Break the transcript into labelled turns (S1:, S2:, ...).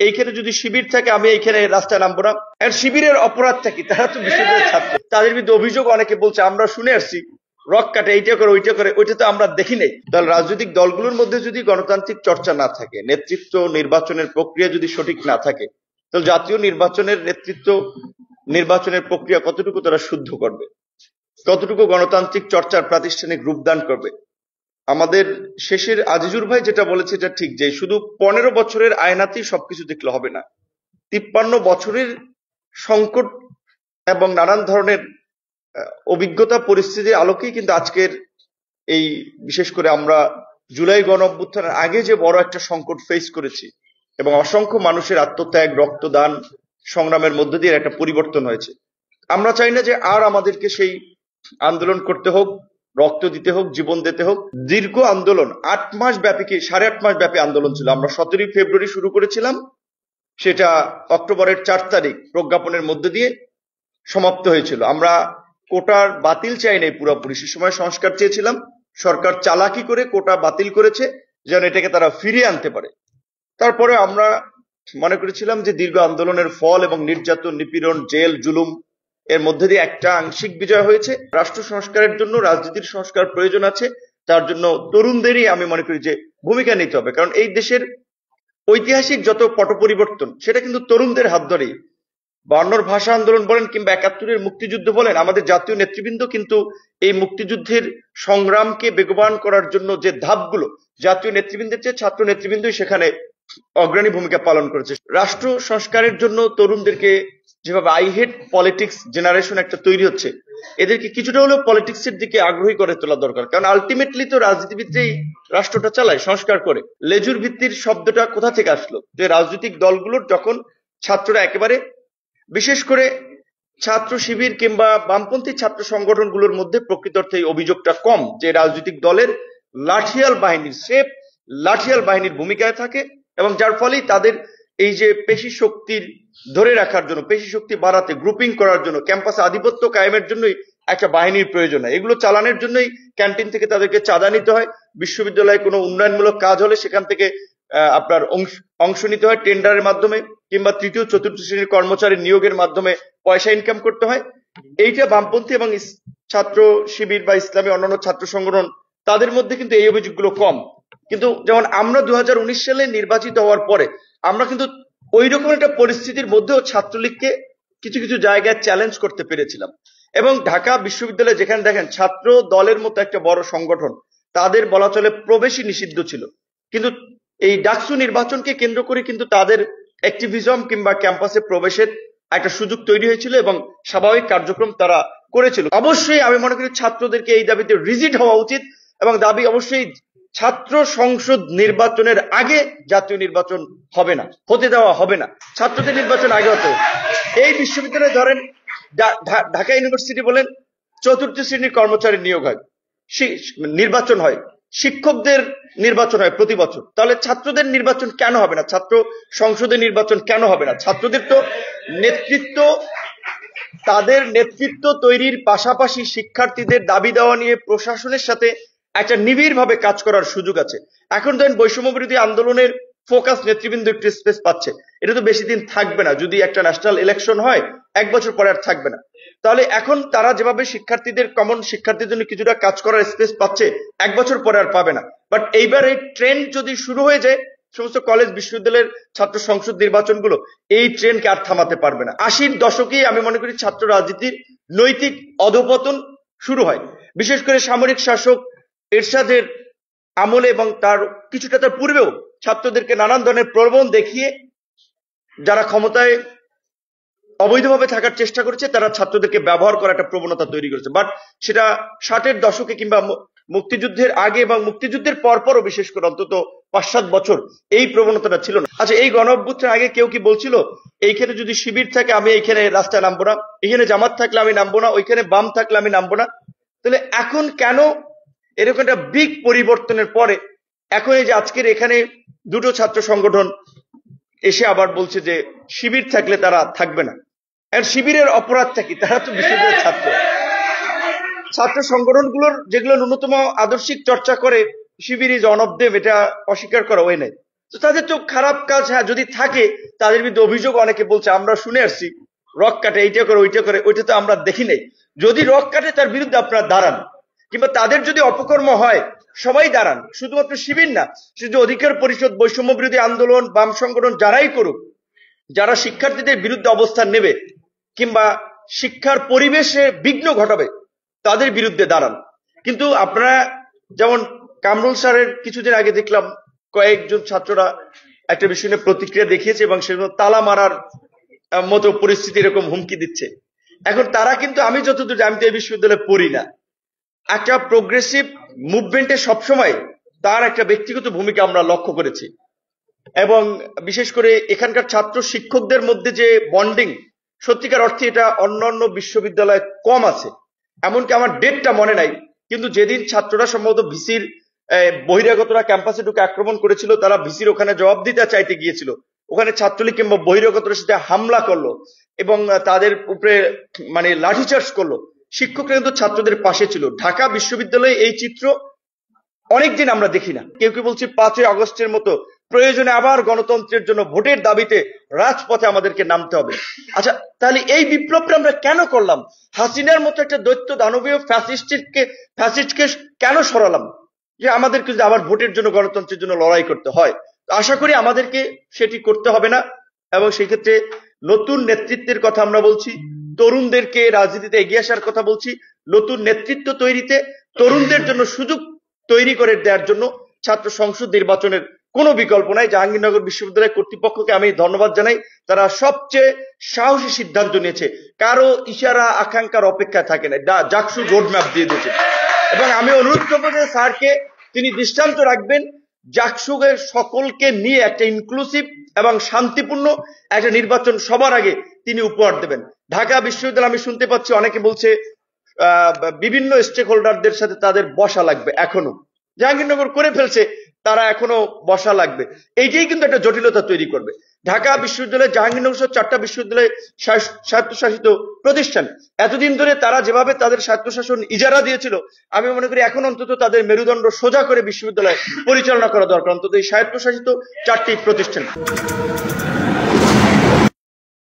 S1: এইখানে যদি শিবির থাকে আমি এইখানে রাস্তায় নামবো না। আর শিবিরের অপরাধটা কি? তারা তো বিশ্ববিদ্যালয়ের ছাত্র, তাদের বিরুদ্ধে অভিযোগ অনেকে বলছে আমরা শুনে আসছি রক কাটে, এইটা করে ওইটা করে, ওইটা তো আমরা দেখি নাই। তাহলে রাজনৈতিক দলগুলোর মধ্যে যদি গণতান্ত্রিক চর্চা না থাকে, নেতৃত্ব নির্বাচনের প্রক্রিয়া যদি সঠিক না থাকে, তাহলে জাতীয় নির্বাচনের নেতৃত্ব নির্বাচনের প্রক্রিয়া কতটুকু তারা শুদ্ধ করবে, কতটুকু গণতান্ত্রিক চর্চার প্রাতিষ্ঠানিক রূপদান করবে? আমাদের শেষের আজিজুর ভাই যেটা বলেছে এটা ঠিক, যে শুধু 15 বছরের আয়নাতেই সবকিছু দেখলে হবে না। 53 বছরের সংকট এবং নানান ধরনের অভিজ্ঞতা পরিস্থিতির আলোকেই কিন্তু আজকের এই, বিশেষ করে আমরা জুলাই গণ অভ্যুত্থানের আগে যে বড় একটা সংকট ফেস করেছি এবং অসংখ্য মানুষের আত্মত্যাগ, রক্তদান, সংগ্রামের মধ্য দিয়ে একটা পরিবর্তন হয়েছে। আমরা চাই না যে আর আমাদেরকে সেই আন্দোলন করতে হোক, রক্ত দিতে হোক, জীবন দিতে হোক। দীর্ঘ আন্দোলন, 8 মাস ব্যাপী, কি 8.5 মাস ব্যাপী আন্দোলন ছিল। আমরা 17 ফেব্রুয়ারি শুরু করেছিলাম, সেটা অক্টোবরের 4 তারিখ প্রজ্ঞাপনের মধ্য দিয়ে সমাপ্ত হয়েছিল। আমরা কোটার বাতিল চাই নাই পুরোপুরি, সে সময় সংস্কার চেয়েছিলাম। সরকার চালাকি করে কোটা বাতিল করেছে যেন এটাকে তারা ফিরিয়ে আনতে পারে। তারপরে আমরা মনে করেছিলাম যে দীর্ঘ আন্দোলনের ফল এবং নির্যাতন, নিপীড়ন, জেল, জুলুম এর মধ্যে দিয়ে একটা আংশিক বিজয় হয়েছে। রাষ্ট্র সংস্কারের জন্য রাজনীতির সংস্কার প্রয়োজন আছে, তার জন্য তরুণদেরই আমি মনে করি যে ভূমিকা নিতে হবে। কারণ এই দেশের ঐতিহাসিক যত পট পরিবর্তন সেটা কিন্তু তরুণদের হাত ধরেই। 52 ভাষা আন্দোলন বলেন কিংবা 71-এর মুক্তিযুদ্ধ বলেন, আমাদের জাতীয় নেতৃবৃন্দ কিন্তু এই মুক্তিযুদ্ধের সংগ্রামকে বেগবান করার জন্য যে ধাপগুলো, জাতীয় নেতৃবৃন্দের চেয়ে ছাত্র নেতৃবৃন্দই সেখানে অগ্রণী ভূমিকা পালন করেছে। রাষ্ট্র সংস্কারের জন্য তরুণদেরকে যেভাবে আই হেট পলিটিক্স জেনারেশন একটা তৈরি হচ্ছে, এদেরকে কিছুটা হলেও পলিটিক্স এর দিকে আগ্রহী করে তোলা দরকার। কারণ আলটিমেটলি তো রাজনীতিবিদরাই রাষ্ট্রটা চালায়, সংস্কার করে। লেজুর ভিত্তির শব্দটা কোথা থেকে আসলো? যে রাজনৈতিক দলগুলোর যখন ছাত্ররা একেবারে, বিশেষ করে ছাত্র শিবির কিংবা বামপন্থী ছাত্র সংগঠনগুলোর মধ্যে প্রকৃত অর্থে এই অভিযোগটা কম যে রাজনৈতিক দলের লাঠিয়াল বাহিনীর, সেফ লাঠিয়াল বাহিনীর ভূমিকায় থাকে, এবং যার ফলেই তাদের এই যে পেশি শক্তির ধরে রাখার জন্য, পেশি শক্তি বাড়াতে, গ্রুপিং করার জন্য, ক্যাম্পাসে আধিপত্য কায়েমের জন্যই একটা বাহিনীর প্রয়োজন হয়। এগুলো চালানোর জন্যই ক্যান্টিন থেকে তাদেরকে চাঁদা নিতে হয়, বিশ্ববিদ্যালয়ে কোনো উন্নয়নমূলক কাজ হলে সেখান থেকে আপনার অংশ নিতে হয় টেন্ডারের মাধ্যমে, কিংবা তৃতীয় চতুর্থ শ্রেণীর কর্মচারী নিয়োগের মাধ্যমে পয়সা ইনকাম করতে হয়। এইটা বামপন্থী এবং ছাত্র শিবির বা ইসলামী অন্যান্য ছাত্র সংগঠন, তাদের মধ্যে কিন্তু এই অভিযোগগুলো কম। কিন্তু যেমন আমরা 2019 সালে নির্বাচিত হওয়ার পরে আমরা কিন্তু ওই রকম একটা পরিস্থিতির মধ্যেও ছাত্রলীগকে কিছু কিছু জায়গায় চ্যালেঞ্জ করতে পেরেছিলাম। এবং ঢাকা বিশ্ববিদ্যালয়ে যেখানে দেখেন ছাত্র দলের মতো একটা বড় সংগঠন, তাদের বলা চলে প্রবেশই নিষিদ্ধ ছিল, কিন্তু এই ডাকসু নির্বাচনকে কেন্দ্র করে কিন্তু তাদের অ্যাক্টিভিজম কিংবা ক্যাম্পাসে প্রবেশের একটা সুযোগ তৈরি হয়েছিল এবং স্বাভাবিক কার্যক্রম তারা করেছিল। অবশ্যই আমি মনে করি ছাত্রদেরকে এই দাবিতে রিজিড হওয়া উচিত, এবং দাবি অবশ্যই ছাত্র সংসদ নির্বাচনের আগে জাতীয় নির্বাচন হবে না, হতে দেওয়া হবে না। ছাত্রদের নির্বাচন আগে হতে হবে। এই বিশ্ববিদ্যালয়ে ধরেন ঢাকা ইউনিভার্সিটি বলেন, চতুর্থ শ্রেণীর কর্মচারী নিয়োগ হয়, নির্বাচন হয়, শিক্ষকদের নির্বাচন হয় প্রতি বছর। তাহলে ছাত্রদের নির্বাচন কেন হবে না? ছাত্র সংসদের নির্বাচন কেন হবে না? ছাত্রদের তো নেতৃত্ব, তাদের নেতৃত্ব তৈরির পাশাপাশি শিক্ষার্থীদের দাবি দেওয়া নিয়ে প্রশাসনের সাথে একটা নিবিড়ভাবে কাজ করার সুযোগ আছে। এখন ধরেন বৈষম্য বিরোধী আন্দোলনের ফোকাস নেতৃবৃন্দ একটু স্পেস পাচ্ছে, এটা তো বেশি দিন থাকবে না। যদি একটা ন্যাশনাল ইলেকশন হয় 1 বছর পরে আর থাকবে না। তাহলে এখন তারা যেভাবে শিক্ষার্থীদের, কমন শিক্ষার্থীদের জন্য কিছুটা কাজ করার স্পেস পাচ্ছে, 1 বছর পরে আর পাবে না। বাট এইবার এই ট্রেন্ড যদি শুরু হয়ে যায়, সমস্ত কলেজ বিশ্ববিদ্যালয়ের ছাত্র সংসদ নির্বাচনগুলো এই ট্রেন্ডকে আর থামাতে পারবে না। 80-র দশকেই আমি মনে করি ছাত্র রাজনীতির নৈতিক অধপতন শুরু হয়, বিশেষ করে সামরিক শাসক এরশাদের আমলে এবং তার কিছুটা তার পূর্বেও ছাত্রদেরকে নানান ধরনের প্রলোভন দেখিয়ে যারা ক্ষমতায় অবৈধভাবে থাকার চেষ্টা করেছে, তারা ছাত্রদেরকে ব্যবহার করার একটা প্রবণতা তৈরি করেছে। বাট সেটা 60-এর দশকে কিংবা মুক্তিযুদ্ধের আগে এবং মুক্তিযুদ্ধের পরপরও, বিশেষ করে অন্তত 5-7 বছর এই প্রবণতাটা ছিল না। আচ্ছা, এই গণ অভ্যুত্থানের আগে কেউ কি বলছিল এইখানে যদি শিবির থাকে আমি এইখানে রাস্তায় নামবো না, এখানে জামাত থাকলে আমি নামবো না, ওইখানে বাম থাকলে আমি নামবো না? তাহলে এখন কেন এরকম একটা বিগ পরিবর্তনের পরে এখন এই যে আজকের এখানে দুটো ছাত্র সংগঠন এসে আবার বলছে যে শিবির থাকলে তারা থাকবে না? আর শিবিরের অপরাধটা কি? তারা তো বিশ্ববিদ্যালয়ের ছাত্র। ছাত্র সংগঠনগুলোর যেগুলো ন্যূনতম আদর্শিক চর্চা করে, শিবির ইজ অন অফ দেম, এটা অস্বীকার করা হয় নাই। তো তাদের তো খারাপ কাজ হ্যাঁ যদি থাকে, তাদের বিরুদ্ধে অভিযোগ অনেকে বলছে, আমরা শুনে আসছি রক কাটে, এইটা করে ওইটা করে, ওইটা তো আমরা দেখি নাই। যদি রক কাটে তার বিরুদ্ধে আপনারা দাঁড়ান, কিংবা তাদের যদি অপকর্ম হয় সবাই দাঁড়ান, শুধুমাত্র শিবির না, শুধু অধিকার পরিষদ, বৈষম্য বিরোধী আন্দোলন, বাম সংগঠন যারাই করুক, যারা শিক্ষার্থীদের বিরুদ্ধে অবস্থান নেবে কিংবা শিক্ষার পরিবেশে বিঘ্ন ঘটাবে তাদের বিরুদ্ধে দাঁড়ান। কিন্তু আপনারা যেমন কামরুল স্যারের কিছুদিন আগে দেখলাম কয়েকজন ছাত্ররা একটা বিষয় নিয়ে প্রতিক্রিয়া দেখিয়েছে এবং সেজন্য তালা মারার মতো পরিস্থিতি এরকম হুমকি দিচ্ছে। এখন তারা কিন্তু, আমি যতদূর, আমি তো এই বিশ্ববিদ্যালয়ে পড়ি না, একটা প্রোগ্রেসিভ মুভমেন্টে সবসময় তার একটা ব্যক্তিগত ভূমিকা আমরা লক্ষ্য করেছি, এবং বিশেষ করে এখানকার ছাত্র শিক্ষকদের মধ্যে যে বন্ডিং, সত্যিকার অর্থে এটা অন্যান্য বিশ্ববিদ্যালয়ে কম আছে। এমনকি আমার ডেটটা মনে নাই, কিন্তু যেদিন ছাত্ররা সম্ভবত ভিসির বহিরাগতরা ক্যাম্পাসে ঢুকে আক্রমণ করেছিল, তারা ভিসির ওখানে জবাব দিতে চাইতে গিয়েছিল, ওখানে ছাত্রলীগ কিংবা বহিরাগতরা সাথে হামলা করলো এবং তাদের উপরে মানে লাঠিচার্জ করলো। শিক্ষকরা কিন্তু ছাত্রদের পাশে ছিল। ঢাকা বিশ্ববিদ্যালয়ে এই চিত্র অনেকদিন আমরা দেখি না। কেউ কেউ বলছে 5ই আগস্টের মতো প্রয়োজনে আবার গণতন্ত্রের জন্য ভোটের দাবিতে রাজপথে আমাদেরকে নামতে হবে। আচ্ছা, তাহলে এই বিপ্লবটা আমরা কেন করলাম? হাসিনার মতো একটা দৈত্য দানবীয় ফ্যাসিস্টকে কেন সরালাম? যে আমাদেরকে যদি আবার ভোটের জন্য, গণতন্ত্রের জন্য লড়াই করতে হয়। আশা করি আমাদেরকে সেটি করতে হবে না, এবং সেই ক্ষেত্রে নতুন নেতৃত্বের কথা আমরা বলছি, তরুণদেরকে রাজনীতিতে এগিয়ে আসার কথা বলছি, নতুন নেতৃত্ব তৈরিতে, তরুণদের জন্য সুযোগ তৈরি করে দেওয়ার জন্য ছাত্র সংসদ নির্বাচনের কোনো বিকল্প নাই। জাহাঙ্গীরনগর বিশ্ববিদ্যালয় কর্তৃপক্ষকে আমি ধন্যবাদ জানাই, তারা সবচেয়ে সাহসী সিদ্ধান্ত নিয়েছে, কারো ইশারা আকাঙ্ক্ষার অপেক্ষায় থাকে না, জাকসু রোড ম্যাপ দিয়ে দিয়েছে। এবং আমি অনুরোধ করবো যে স্যারকে তিনি দৃষ্টান্ত রাখবেন, জাকসুকের সকলকে নিয়ে একটা ইনক্লুসিভ এবং শান্তিপূর্ণ একটা নির্বাচন সবার আগে তিনি উপহার দেবেন। ঢাকা বিশ্ববিদ্যালয় আমি শুনতে পাচ্ছি অনেকে বলছে বিভিন্ন স্টেক হোল্ডারদের সাথে তাদের বসা লাগবে, এখনো জাহাঙ্গীরনগর করে ফেলছে, তারা এখনো বসা লাগবে। এইটাই কিন্তু একটা জটিলতা তৈরি করবে। ঢাকা বিশ্ববিদ্যালয়, জাহাঙ্গীরনগর সহ 4টা বিশ্ববিদ্যালয় স্বায়ত্তশাসিত প্রতিষ্ঠান, এতদিন ধরে তারা যেভাবে তাদের স্বায়ত্তশাসন ইজারা দিয়েছিল, আমি মনে করি এখন অন্তত তাদের মেরুদণ্ড সোজা করে বিশ্ববিদ্যালয় পরিচালনা করা দরকার, অন্তত এই স্বায়ত্তশাসিত 4টি প্রতিষ্ঠান।